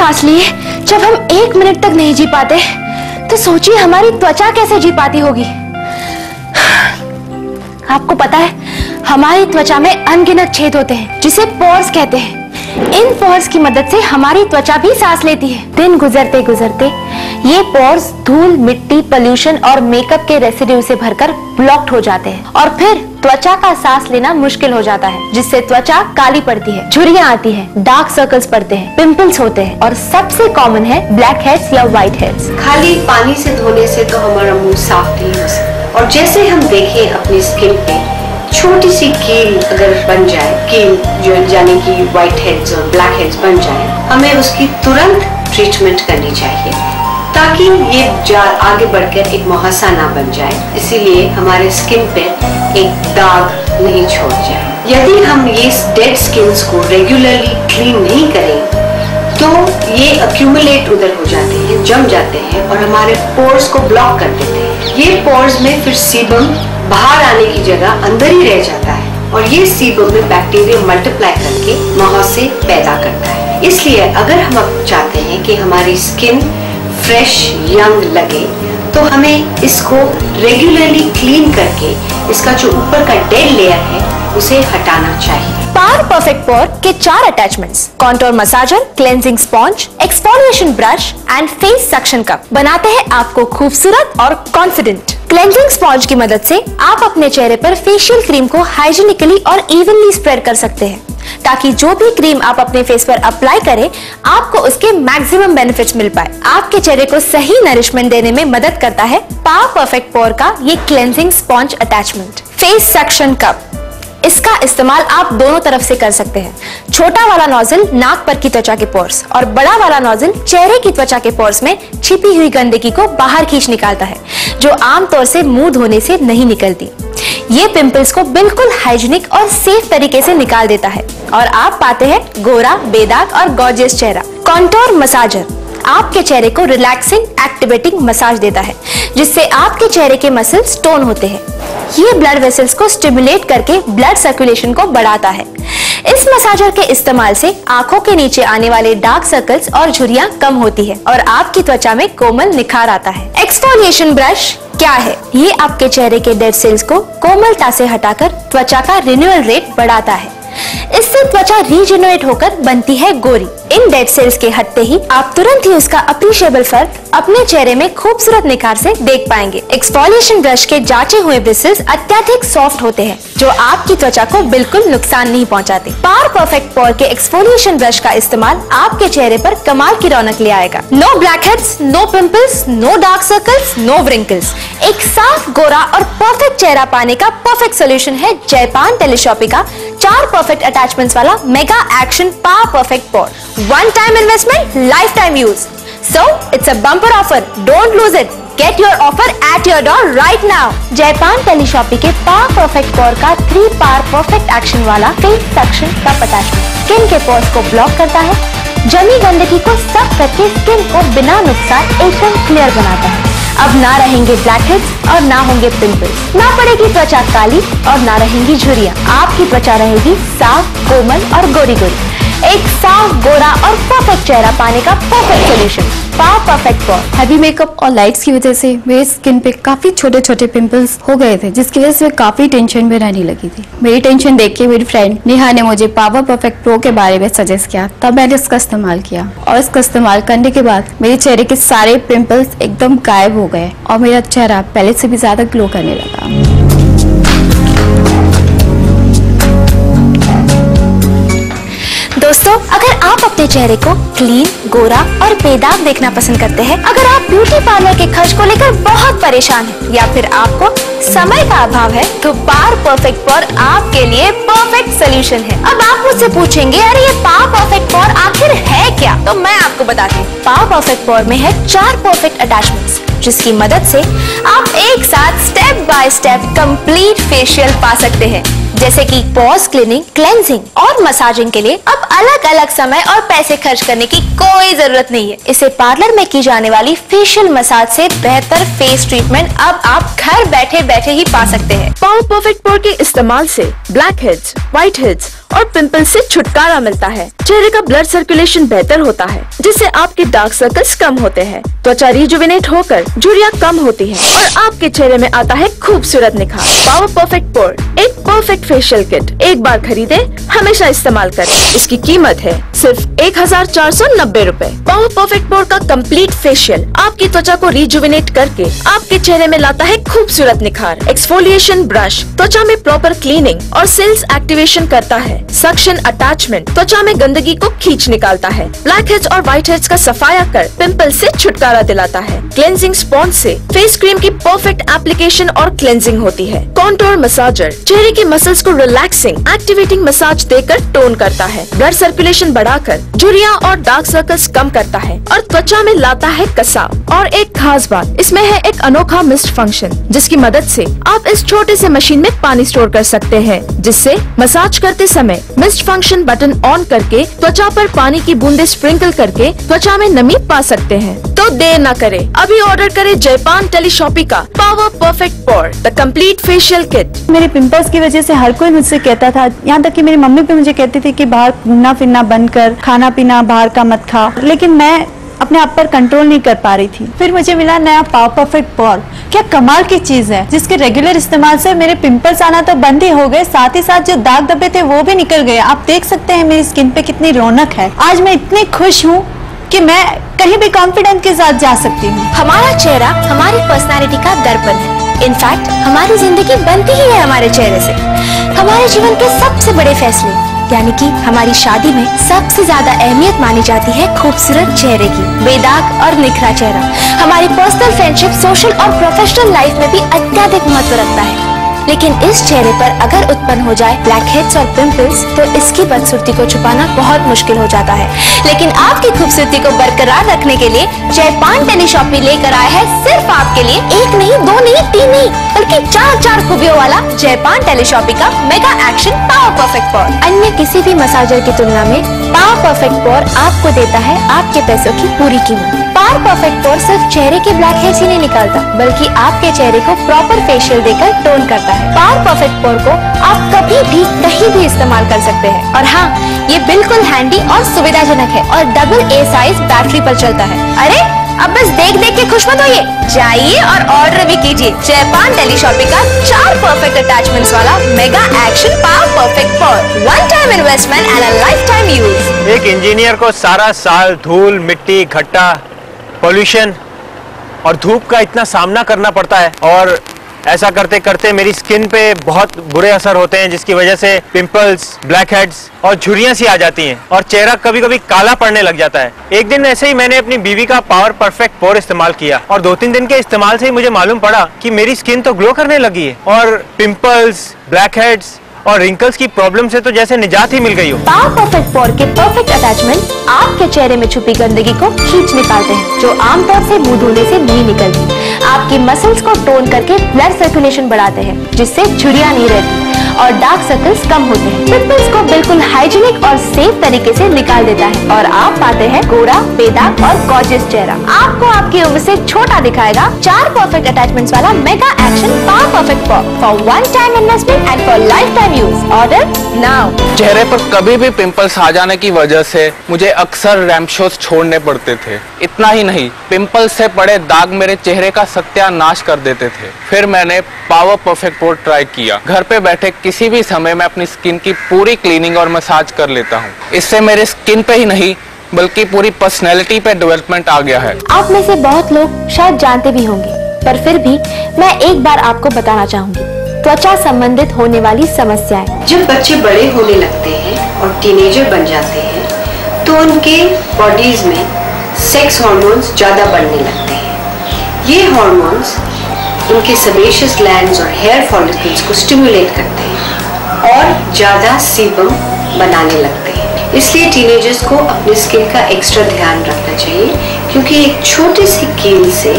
सांस लिए जब हम 1 मिनट तक नहीं जी पाते, तो सोचिए हमारी त्वचा कैसे जी पाती होगी। आपको पता है, हमारी त्वचा में अनगिनत छेद होते हैं जिसे पोर्स कहते हैं। इन पोर्स की मदद से हमारी त्वचा भी सांस लेती है। दिन गुजरते गुजरते ये पोर्स धूल, मिट्टी, पोल्यूशन और मेकअप के रेसिड्यू से भरकर ब्लॉक्ड हो जाते हैं और फिर त्वचा का सांस लेना मुश्किल हो जाता है, जिससे त्वचा काली पड़ती है, झुर्रियां आती हैं, डार्क सर्कल्स पड़ते हैं, पिंपल्स होते हैं और सबसे कॉमन है ब्लैक हेड्स या व्हाइट हेड्स। खाली पानी से धोने से तो हमारा मुंह साफ नहीं हो सकता, और जैसे हम देखें अपनी स्किन पे छोटी सी कील अगर बन जाए, कील जो यानी कि व्हाइट हेड्स और ब्लैक हेड्स बन जाए, हमें उसकी तुरंत ट्रीटमेंट करनी चाहिए ताकि ये आगे बढ़कर एक मुहासा ना बन जाए, इसीलिए हमारे स्किन पे एक दाग नहीं छोड़ जाए। यदि हम ये डेड स्किन्स को रेगुलरली क्लीन नहीं करें तो ये अक्यूमुलेट उधर हो जाते हैं, जम जाते हैं और हमारे पोर्स को ब्लॉक कर देते हैं। ये पोर्स में फिर सीबम बाहर आने की जगह अंदर ही रह जाता है और ये सीबम में बैक्टीरिया मल्टीप्लाई करके मुहासे पैदा करता है। इसलिए अगर हम अब चाहते हैं कि हमारी स्किन फ्रेश यंग लगे तो हमें इसको रेगुलरली क्लीन करके इसका जो ऊपर का डेड लेयर है उसे हटाना चाहिए। पावर परफेक्ट पोर के 4 attachments, contour massager, cleansing sponge, exfoliation brush and face suction cup बनाते हैं आपको खूबसूरत और कॉन्फिडेंट। क्लेंजिंग स्पॉन्ज की मदद से आप अपने चेहरे पर फेशियल क्रीम को हाइजीनिकली और इवनली स्प्रेड कर सकते हैं ताकि जो भी क्रीम आप अपने फेस पर अप्लाई करें आपको उसके मैक्सिमम बेनिफिट्स मिल पाए। आपके चेहरे को सही नरिशमेंट देने में मदद करता है पावर परफेक्ट पोर का ये cleansing sponge attachment. Face suction cup, इसका इस्तेमाल आप दोनों तरफ से कर सकते हैं। छोटा वाला नोजल नाक पर की त्वचा के पोर्स और बड़ा वाला नोजल चेहरे की त्वचा के पोर्स में छिपी हुई गंदगी को बाहर खींच निकालता है, जो आमतौर से मुंह धोने से नहीं निकलती। ये पिंपल्स को बिल्कुल हाइजीनिक और सेफ तरीके से निकाल देता है और आप पाते हैं गोरा, बेदाग और गॉर्जियस चेहरा। कॉन्टोर मसाजर आपके चेहरे को रिलैक्सिंग, एक्टिवेटिंग मसाज देता है जिससे आपके चेहरे के मसल्स टोन होते हैं। ये ब्लड वेसल्स को स्टिमुलेट करके ब्लड सर्कुलेशन को बढ़ाता है। इस मसाजर के इस्तेमाल से आंखों के नीचे आने वाले डार्क सर्कल्स और झुर्रियां कम होती है और आपकी त्वचा में कोमल निखार आता है। एक्सफोलिएशन ब्रश क्या है? ये आपके चेहरे के डेड सेल्स को कोमलता से हटाकर त्वचा का रिन्यूअल रेट बढ़ाता है। इससे त्वचा रीजेनरेट होकर बनती है गोरी। इन डेड सेल्स के हटते ही आप तुरंत ही उसका अप्रिशिएबल फर्क अपने चेहरे में खूबसूरत निखार से देख पाएंगे। एक्सफोलिएशन ब्रश के जांचे हुए ब्रिसल्स अत्यधिक सॉफ्ट होते हैं जो आपकी त्वचा को बिल्कुल नुकसान नहीं पहुंचाते। पावर परफेक्ट पोर के एक्सफोलिएशन ब्रश का इस्तेमाल आपके चेहरे पर कमाल की रौनक ले आएगा। No blackheads, no pimples, no dark circles, no wrinkles. एक साफ, गोरा और परफेक्ट चेहरा पाने का परफेक्ट सोल्यूशन है जयपान टेलीशॉपी का 4 परफेक्ट अटैचमेंट्स वाला mega action power perfect pour. One time investment, lifetime use. So it's a bumper offer. Don't lose it. Get your offer at your door right now. जयपान टेलीशॉपी के power perfect पोर का 3 power perfect action वाला face suction cup attachment skin के pores को block करता है, जमी गंदगी को साफ करके स्किन को बिना नुकसान एकदम क्लियर बनाता है। अब ना रहेंगे ब्लैक हेड्स और ना होंगे पिंपल्स, ना पड़ेगी त्वचा काली और ना रहेंगी झुर्रियां। आपकी त्वचा रहेगी साफ, कोमल और गोरी गोरी। एक साफ, गोरा और परफेक्ट चेहरा पाने का परफेक्ट सोल्यूशन पावर परफेक्ट पोर। हैवी मेकअप और लाइट्स की वजह से मेरे स्किन पे काफी छोटे छोटे पिंपल्स हो गए थे, जिसकी वजह से मैं काफी टेंशन में रहने लगी थी। मेरी टेंशन देख के मेरी फ्रेंड नेहा ने मुझे पावर परफेक्ट प्रो के बारे में सजेस्ट किया, तब मैंने इसका इस्तेमाल किया और इसका इस्तेमाल करने के बाद मेरे चेहरे के सारे पिंपल्स एकदम गायब हो गए और मेरा चेहरा पहले से भी ज्यादा ग्लो करने लगा। दोस्तों, अगर आप अपने चेहरे को क्लीन, गोरा और बेदाग देखना पसंद करते हैं, अगर आप ब्यूटी पार्लर के खर्च को लेकर बहुत परेशान हैं या फिर आपको समय का अभाव है, तो पावर परफेक्ट पोर आपके लिए परफेक्ट सोल्यूशन है। अब आप मुझसे पूछेंगे, अरे ये पावर परफेक्ट पोर आखिर है क्या? तो मैं आपको बताती हूँ। पावर परफेक्ट पोर में है 4 परफेक्ट अटैचमेंट्स जिसकी मदद से आप एक साथ step by step complete facial पा सकते हैं, जैसे कि पोर्स क्लीनिंग, क्लेंजिंग और मसाजिंग के लिए अब अलग अलग समय और पैसे खर्च करने की कोई जरूरत नहीं है। इसे पार्लर में की जाने वाली फेशियल मसाज से बेहतर फेस ट्रीटमेंट अब आप घर बैठे बैठे ही पा सकते हैं। पावर परफेक्ट पोर के इस्तेमाल से ब्लैक हेड्स, व्हाइट हेड्स और पिंपल से छुटकारा मिलता है। चेहरे का ब्लड सर्कुलेशन बेहतर होता है, जिससे आपके डार्क सर्कल्स कम होते हैं, त्वचा रिजुविनेट होकर झुर्रियां कम होती हैं और आपके चेहरे में आता है खूबसूरत निखार। पावर परफेक्ट पोर एक परफेक्ट फेशियल किट, एक बार खरीदे हमेशा इस्तेमाल करें। इसकी कीमत है सिर्फ 1490 रूपए। पावर परफेक्ट पोर का कंप्लीट फेशियल आपकी त्वचा को रिजुविनेट करके आपके चेहरे में लाता है खूबसूरत निखार। एक्सफोलिएशन ब्रश त्वचा में प्रॉपर क्लीनिंग और सेल्स एक्टिवेशन करता है। सक्शन अटैचमेंट त्वचा में गंदगी को खींच निकालता है। ब्लैक हेड्स और व्हाइट हेड्स का सफाया कर पिंपल से छुटकारा दिलाता है। क्लेंजिंग स्पॉन्ज से फेस क्रीम की परफेक्ट एप्लीकेशन और क्लेंजिंग होती है। कॉन्टूर मसाजर चेहरे की मसल्स को रिलैक्सिंग एक्टिवेटिंग मसाज देकर टोन करता है। ब्लड सर्कुलेशन बढ़ाकर झुर्रियां और डार्क सर्कल्स कम करता है और त्वचा में लाता है कसाव। और एक खास बात, इसमें है एक अनोखा मिस्ट फंक्शन, जिसकी मदद से आप इस छोटे से मशीन में पानी स्टोर कर सकते हैं, जिससे मसाज करते समय मिस्ट फंक्शन बटन ऑन करके त्वचा पर पानी की बूंदे स्प्रिंकल करके त्वचा में नमी पा सकते हैं। तो देर न करें, अभी ऑर्डर करें जयपान टेलीशॉपी का power perfect pore the complete facial kit. मेरे पिंपल्स की वजह से हर कोई मुझसे कहता था, यहाँ तक कि मेरी मम्मी भी मुझे कहती थी कि बाहर घूमना फिरना बंद कर, खाना पीना बाहर का मत खा, लेकिन मैं अपने आप पर कंट्रोल नहीं कर पा रही थी। फिर मुझे मिला नया पावर परफेक्ट पोर। क्या कमाल की चीज है, जिसके रेगुलर इस्तेमाल से मेरे पिंपल्स आना तो बंद ही हो गए, साथ ही साथ जो दाग धब्बे थे वो भी निकल गए। आप देख सकते हैं मेरी स्किन पे कितनी रौनक है। आज मैं इतनी खुश हूँ कि मैं कहीं भी कॉन्फिडेंस के साथ जा सकती हूँ। हमारा चेहरा हमारी पर्सनालिटी का दर्पण है। इनफैक्ट हमारी जिंदगी बनती ही है हमारे चेहरे से। हमारे जीवन के सबसे बड़े फैसले यानी कि हमारी शादी में सबसे ज्यादा अहमियत मानी जाती है खूबसूरत चेहरे की। बेदाग और निखरा चेहरा हमारी पर्सनल फ्रेंडशिप, सोशल और प्रोफेशनल लाइफ में भी अत्यधिक महत्व रखता है। लेकिन इस चेहरे पर अगर उत्पन्न हो जाए ब्लैक हेड्स और पिंपल्स, तो इसकी बदसूरती को छुपाना बहुत मुश्किल हो जाता है। लेकिन आपकी खूबसूरती को बरकरार रखने के लिए जयपान टेलीशॉपी लेकर आया है सिर्फ आपके लिए एक नहीं, दो नहीं, तीन नहीं, बल्कि 4 खूबियों वाला जयपान टेलीशॉपी का मेगा एक्शन पावर परफेक्ट पोर। अन्य किसी भी मसाजर की तुलना में पावर परफेक्ट पोर आपको देता है आपके पैसों की पूरी कीमत। पावर परफेक्ट पोर सिर्फ चेहरे के ब्लैक हेड्स ही नहीं निकालता, बल्कि आपके चेहरे को प्रॉपर फेशियल देकर टोन करता है। पावर परफेक्ट पोर को आप कभी भी कहीं भी इस्तेमाल कर सकते हैं। और हाँ, ये बिल्कुल हैंडी और सुविधाजनक है और डबल A साइज बैटरी पर चलता है। अरे अब बस देख देख के खुश मत होइए, जाइए और ऑर्डर भी कीजिए जयपान टेलीशॉपी का 4 परफेक्ट अटैचमेंट्स वाला mega action power perfect pore. One time investment and a lifetime use. एक इंजीनियर को सारा साल धूल, मिट्टी, घट्टा, पोल्यूशन और धूप का इतना सामना करना पड़ता है, और ऐसा करते करते मेरी स्किन पे बहुत बुरे असर होते हैं, जिसकी वजह से पिंपल्स, ब्लैक हेड्स और झुर्रियां सी आ जाती हैं और चेहरा कभी कभी काला पड़ने लग जाता है। एक दिन ऐसे ही मैंने अपनी बीवी का पावर परफेक्ट पोर इस्तेमाल किया और 2-3 दिन के इस्तेमाल से ही मुझे मालूम पड़ा कि मेरी स्किन तो ग्लो करने लगी है और पिंपल्स, ब्लैक हेड्स और रिंकल्स की प्रॉब्लम से तो जैसे निजात ही मिल गई हो। पावर परफेक्ट पोर के परफेक्ट अटैचमेंट आपके चेहरे में छुपी गंदगी को खींच निकालते हैं, जो आमतौर से मुंह धोने से नहीं निकलती। आपकी मसल्स को टोन करके ब्लड सर्कुलेशन बढ़ाते हैं, जिससे झुर्रियां नहीं रहती और डार्क सर्कल्स कम होते हैं। पिंपल्स को बिल्कुल हाइजीनिक और सेफ तरीके से निकाल देता है और आप पाते हैं गोरा, बेदाग और गॉर्जियस चेहरा। आपको आपकी उम्र से छोटा दिखाएगा 4 परफेक्ट अटैचमेंट्स वाला mega action power perfect pore for one time investment and for lifetime use. Order now. चेहरे पर कभी भी पिंपल्स आ जाने की वजह से मुझे अक्सर रैम्पशोज छोड़ने पड़ते थे। इतना ही नहीं, पिंपल्स से पड़े दाग मेरे चेहरे का सत्यानाश कर देते थे। फिर मैंने पावर परफेक्ट पोर ट्राई किया। घर पे बैठे किसी भी समय मैं अपनी स्किन की पूरी क्लीनिंग और मसाज कर लेता हूँ। इससे मेरे स्किन पे ही नहीं बल्कि पूरी पर्सनैलिटी पे डेवलपमेंट आ गया है। आप में से बहुत लोग शायद जानते भी होंगे, पर फिर भी मैं एक बार आपको बताना चाहूंगी। त्वचा संबंधित होने वाली समस्याएं। जब बच्चे बड़े होने लगते हैं और टीनेजर बन जाते हैं, तो उनके बॉडीज में सेक्स हार्मोन्स ज्यादा बढ़ने लगते हैं। ये हार्मोन्स उनके सेबेशियस ग्लैंड्स और हेयर फॉलिकल्स को स्टिमुलेट करते हैं और ज्यादा सीबम बनाने लगते हैं। इसलिए टीनेजर्स को अपनी स्किन का एक्स्ट्रा ध्यान रखना चाहिए, क्योंकि एक छोटी सी कील से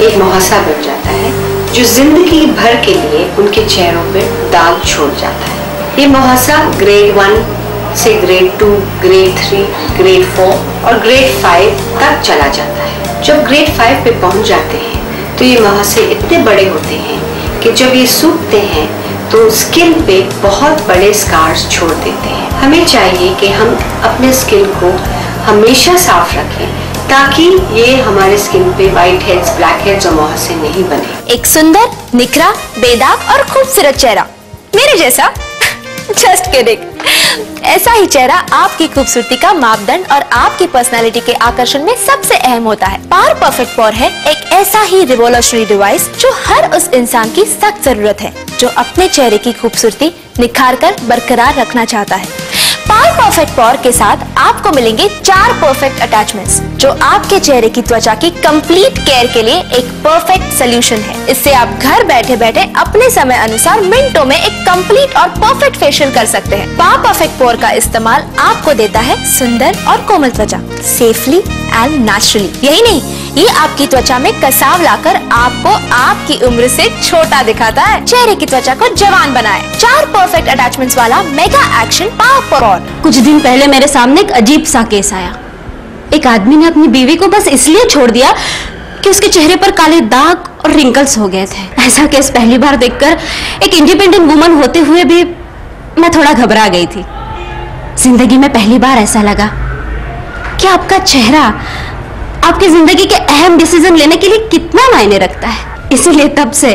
एक मुहासा बन जाता है जो जिंदगी भर के लिए उनके चेहरों पर दाग छोड़ जाता है। ये मुहासा ग्रेड 1 से ग्रेड 2, ग्रेड 3, ग्रेड 4 और ग्रेड 5 तक चला जाता है। जब ग्रेड 5 पे पहुंच जाते हैं तो ये मुहासे इतने बड़े होते हैं कि जब ये सूखते हैं तो स्किन पे बहुत बड़े स्कार्स छोड़ देते हैं। हमें चाहिए कि हम अपने स्किन को हमेशा साफ रखें ताकि ये हमारे स्किन पे व्हाइट हेड्स, ब्लैक हेड्स और मुहासे नहीं बने। एक सुंदर, निखरा, बेदाग और खूबसूरत चेहरा मेरे जैसा जस्ट किडिंग। ऐसा ही चेहरा आपकी खूबसूरती का मापदंड और आपकी पर्सनालिटी के आकर्षण में सबसे अहम होता है। पावर परफेक्ट पोर है एक ऐसा ही रिवोल्यूशनरी डिवाइस जो हर उस इंसान की सख्त जरूरत है जो अपने चेहरे की खूबसूरती निखार कर बरकरार रखना चाहता है। पावर परफेक्ट पोर के साथ आपको मिलेंगे 4 परफेक्ट अटैचमेंट्स जो आपके चेहरे की त्वचा की कंप्लीट केयर के लिए एक परफेक्ट सोल्यूशन है। इससे आप घर बैठे बैठे अपने समय अनुसार मिनटों में एक कंप्लीट और परफेक्ट फेशियल कर सकते हैं। पावर परफेक्ट पोर का इस्तेमाल आपको देता है सुंदर और कोमल त्वचा सेफली एंड नेचुरली। यही नहीं, ये आपकी त्वचा में कसाव लाकर आपको आपकी उम्र से छोटा दिखाता है, चेहरे की त्वचा को जवान बनाए। 4 परफेक्ट अटैचमेंट्स वाला मेगा एक्शन पावर पोर। कुछ दिन पहले मेरे सामने एक अजीब सा केस आया। एक आदमी ने अपनी बीवी को बस इसलिए छोड़ दिया कि उसके चेहरे पर काले दाग और रिंकल्स हो गए थे। ऐसा केस पहली बार देखकर एक इंडिपेंडेंट वुमन होते हुए भी मैं थोड़ा घबरा गई थी। जिंदगी में पहली बार ऐसा लगा कि आपका चेहरा आपकी जिंदगी के अहम डिसीजन लेने के लिए कितना मायने रखता है। इसीलिए तब से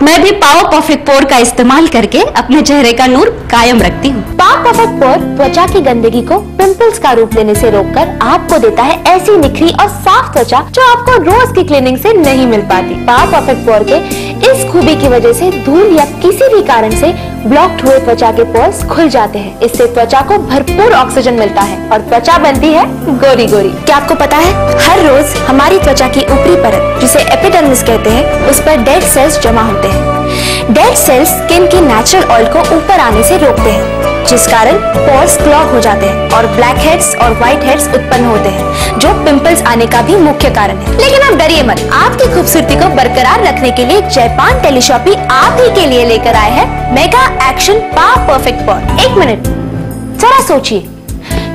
मैं भी पावर परफेक्ट पोर का इस्तेमाल करके अपने चेहरे का नूर कायम रखती हूँ। पावर परफेक्ट पोर त्वचा की गंदगी को पिंपल्स का रूप लेने से रोककर आपको देता है ऐसी निखरी और साफ त्वचा जो आपको रोज की क्लीनिंग से नहीं मिल पाती। पावर परफेक्ट पोर के इस खूबी की वजह से धूल या किसी भी कारण से ब्लॉक्ड हुए त्वचा के पोर्स खुल जाते हैं। इससे त्वचा को भरपूर ऑक्सीजन मिलता है और त्वचा बनती है गोरी गोरी। क्या आपको पता है, हर रोज हमारी त्वचा की ऊपरी परत जिसे एपिडर्मिस कहते हैं उस पर डेड सेल्स जमा होते हैं। डेड सेल्स स्किन के नेचुरल ऑयल को ऊपर आने से रोकते हैं जिस कारण पोर्स क्लॉग हो जाते हैं और ब्लैक हेड्स और व्हाइट हेड्स उत्पन्न होते हैं जो पिंपल्स आने का भी मुख्य कारण है। लेकिन आप डरिए मत, आपकी खूबसूरती को बरकरार रखने के लिए जयपान टेलीशॉपी आप ही के लिए लेकर आए हैं मेगा एक्शन पावर परफेक्ट पोर। 1 मिनट जरा सोचिए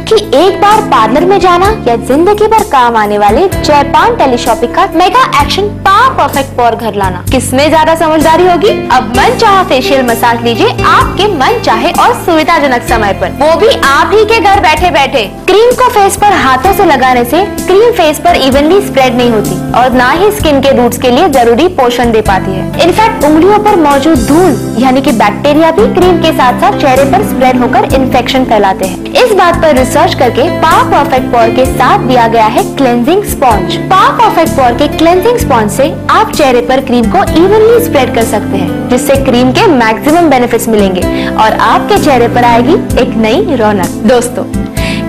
कि एक बार पार्लर में जाना या जिंदगी भर काम आने वाले जयपान टेलीशॉपी का मेगा एक्शन पावर परफेक्ट पोर घर लाना किसमें ज्यादा समझदारी होगी। अब मन चाहे फेशियल मसाज लीजिए आपके मन चाहे और सुविधाजनक समय पर, वो भी आप ही के घर बैठे बैठे। क्रीम को फेस पर हाथों से लगाने से क्रीम फेस पर इवनली स्प्रेड नहीं होती और ना ही स्किन के रूट्स के लिए जरूरी पोषण दे पाती है। इनफैक्ट उंगलियों पर मौजूद धूल यानी कि बैक्टीरिया भी क्रीम के साथ साथ चेहरे पर स्प्रेड होकर इन्फेक्शन फैलाते हैं। इस बात पर रिसर्च करके पावर परफेक्ट पोर के साथ दिया गया है क्लेंजिंग स्पॉन्ज। पावर परफेक्ट पोर के क्लेंजिंग स्पॉन्ज से आप चेहरे पर क्रीम को इवनली स्प्रेड कर सकते हैं जिससे क्रीम के मैक्सिमम बेनिफिट्स मिलेंगे और आपके चेहरे पर आएगी एक नई रौनक। दोस्तों,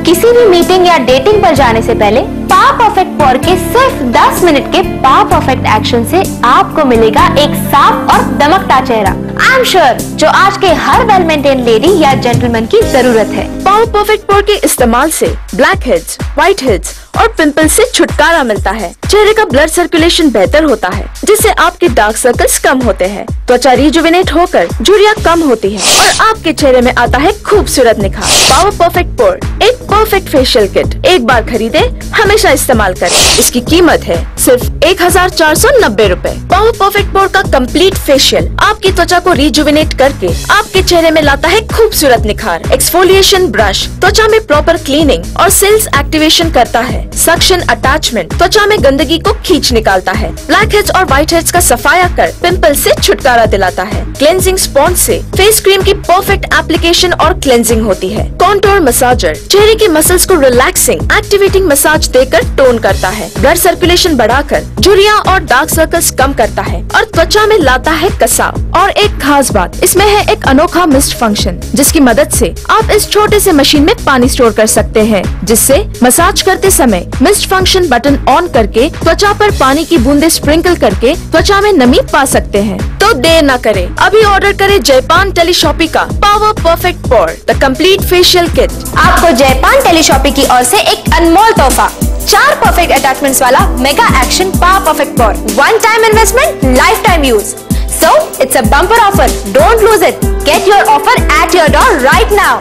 किसी भी मीटिंग या डेटिंग पर जाने से पहले पावर परफेक्ट पोर के सिर्फ 10 मिनट के पावर परफेक्ट एक्शन से आपको मिलेगा एक साफ और दमकता चेहरा। आई एम श्योर जो आज के हर वेल मेंटेन लेडी या जेंटलमैन की जरूरत है। पावर परफेक्ट पोर के इस्तेमाल से ब्लैक हेड्स, व्हाइट हेड्स और पिंपल्स से छुटकारा मिलता है। चेहरे का ब्लड सर्कुलेशन बेहतर होता है जिससे आपके डार्क सर्कल्स कम होते हैं, त्वचा रिजुविनेट होकर झुर्रियां कम होती है और आपके चेहरे में आता है खूबसूरत निखार। पावर परफेक्ट पोर एक परफेक्ट फेशियल किट एक बार खरीदे हमेशा इस्तेमाल करें। इसकी कीमत है सिर्फ 1490 रुपए। पावर परफेक्ट पोर का कंप्लीट फेशियल आपकी त्वचा को रिजुविनेट करके आपके चेहरे में लाता है खूबसूरत निखार। एक्सफोलिएशन ब्रश त्वचा में प्रॉपर क्लीनिंग और सेल्स एक्टिवेशन करता है। सक्शन अटैचमेंट त्वचा में गंदगी को खींच निकालता है। ब्लैक हेड्स और व्हाइट हेड्स का सफाया कर पिंपल्स से छुटकारा दिलाता है। क्लेंजिंग स्पॉन्ज से फेस क्रीम की परफेक्ट एप्लीकेशन और क्लेंजिंग होती है। कॉन्टोर मसाजर चेहरे के मसल्स को रिलैक्सिंग एक्टिवेटिंग मसाज देकर टोन करता है। ब्लड सर्कुलेशन बढ़ाकर झुर्रियां और डार्क सर्कल्स कम करता है और त्वचा में लाता है कसाव। और एक खास बात, इसमें है एक अनोखा मिस्ट फंक्शन जिसकी मदद से आप इस छोटे से मशीन में पानी स्टोर कर सकते हैं जिससे मसाज करते समय मिस्ट फंक्शन बटन ऑन करके त्वचा पर पानी की बूंदे स्प्रिंकल करके त्वचा में नमी पा सकते हैं। तो देर न करें, अभी ऑर्डर करें जयपान टेलीशॉपी का power perfect pore the complete facial kit. आपको जयपान टेलीशॉपी की ओर से एक अनमोल तोहफा 4 परफेक्ट अटैचमेंट्स वाला mega action power perfect pore. One time investment, lifetime use. So it's a bumper offer. Don't lose it. Get your offer at your door right now.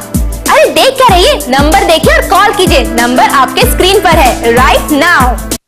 अरे देख क्या रहिए, नंबर देखिए और कॉल कीजिए। Number आपके screen पर है right now.